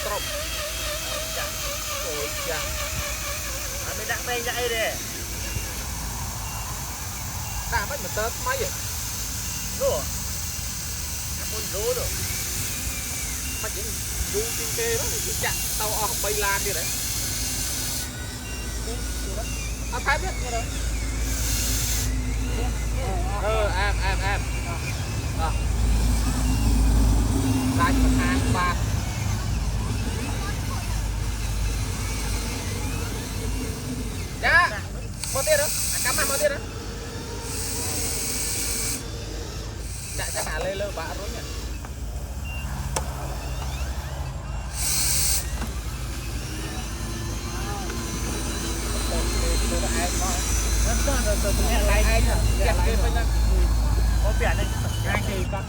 trộm ôi chà mình đã bay dậy đây đã mất một tớt mấy vậy rồi con rố rồi mà chỉ du trên kê đó chỉ chặt tàu ở bay lan đi đấy thái biết nghe đâu em lại một hai ba dạ một tiền đó cắm ăn một tiền đó chạy chắc cả lên lơ bạ rồi nhỉ lại anh kẹp kia bên đó có biển này anh thì con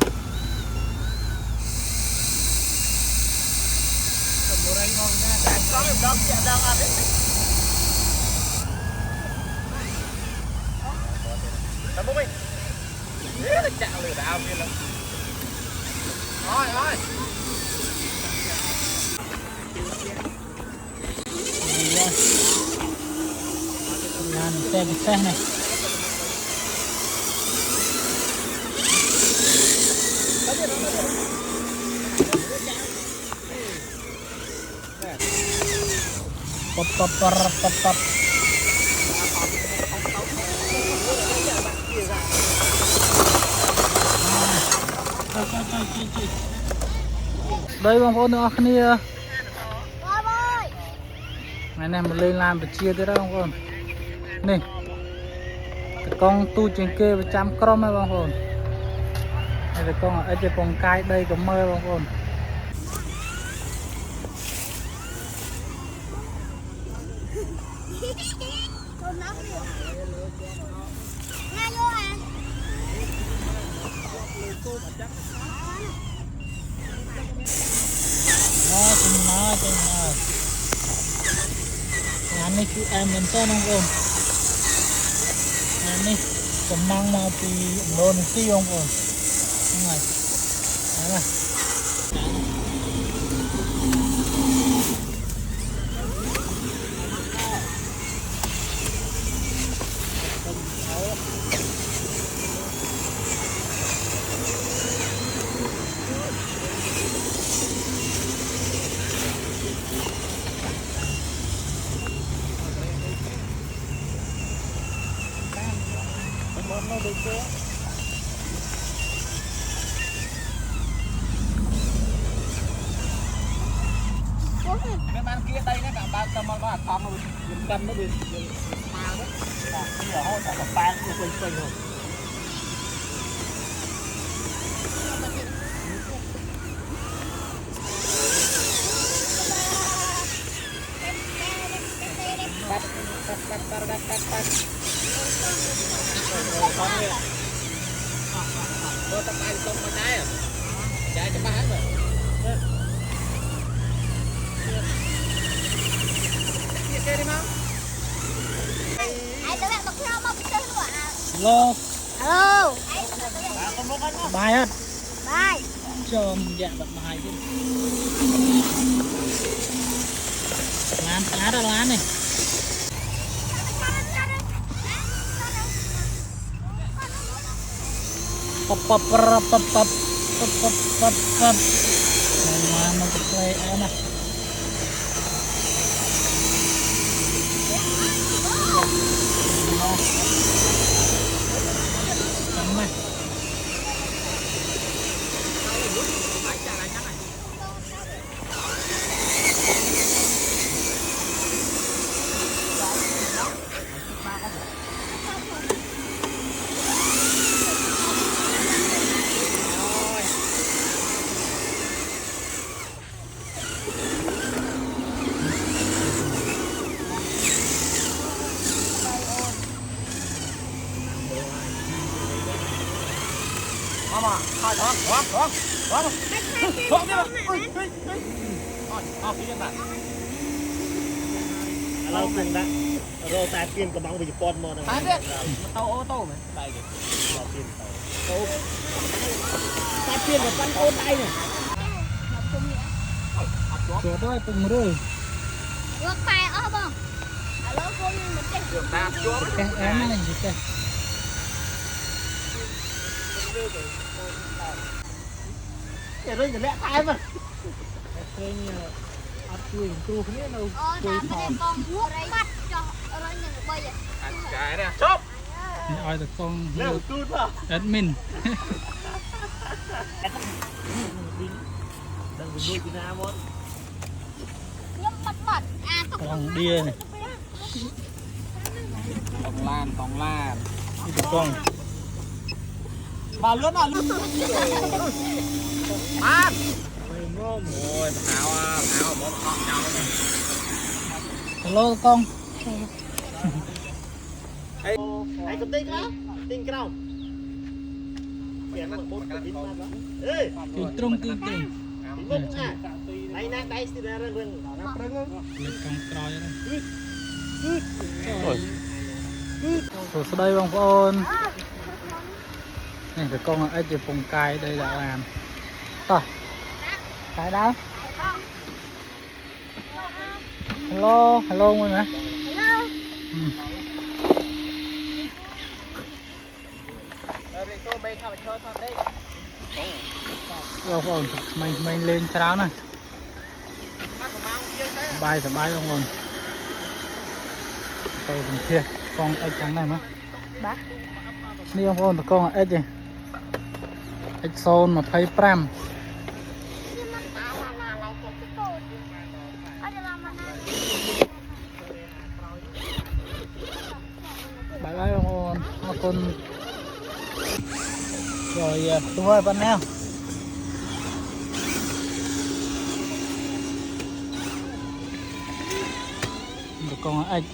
một đây ngon nha anh có cái đó kia đang ăn đấy tao bố mình thế là chạm lửa đào kia lắm thôi làm xe này pop đây bông phôn nữa kia ngày này mình lên làm được chia tới đó bông phôn nè con tu trên kia 100 crom ấy bông phôn đây là con ở trên con cái đây có mơ bông phôn nó nhà này chú em mình tên không ôn nhà này còn mang mà thì đồ này xí không ôn không này đó là nó được chưa? Cái ban kia đây nó cả ba tâm nó hạt thòng nó bị cân nó bị ma đó. Bây giờ họ sẽ ban nó quay rồi. Bắt. Có tập ai không mà trái à? Trái cho bán rồi. Kia đi mau. Ai tụi bạn bật theo mà chơi luôn à? Lô. Alo. Bài hết. Bài. Cho dạ bật bài chứ. Làm cá ra lá này. Pop mà nó có play nè mà thôi đó đi mà thôi đi mà lâu cùng đã rồi ta tiên cái bóng bị con mòn rồi tàu ô tô mà đây kìa tàu tiên tàu ta tiên là con ô tay này chuột đó từng rồi ngược tay ở không alo cô mình một cái đường ta chó cái em này gì cái để rồi lẹ tay mà cái ắt cùi cù cái đâu cùi làm thò cái con vuốt bắt cho rồi những bây giờ cái này chốt ai được con lẹ cút vào admin đừng nuôi cái nào muốn nhấp bắt con đia này còn lan đi được con bà lướt nào lướt ăn ôi thảo một con nhau này hello con ai còn tinh đó tinh cái nào biển một bốn cái tinh đó ê từ trung tinh bốc à đây nè đây xí ra rừng lên con tròi đó rồi sau đây bông ôn này cái con ấy thì vùng cài đây là làm to cái đó hello hello mọi người rồi con mình lên tráo này bay thì bay không còn tôi cùng kia con ếch trắng này mà đi không con con ếch gì ếch xôn mà thấy pram bye bye con con rồi tôi hơi bạn nào được con ếch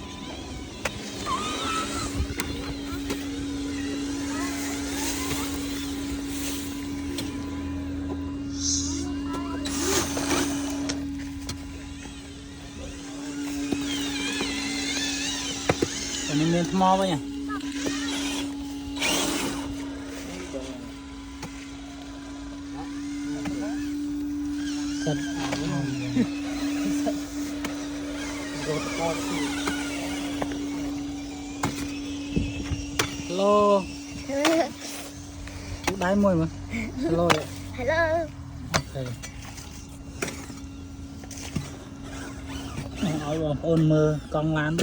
mình lên thmò với nhỉ sật hello đái môi mà hello đấy hello ok ôi ôn mơ con lán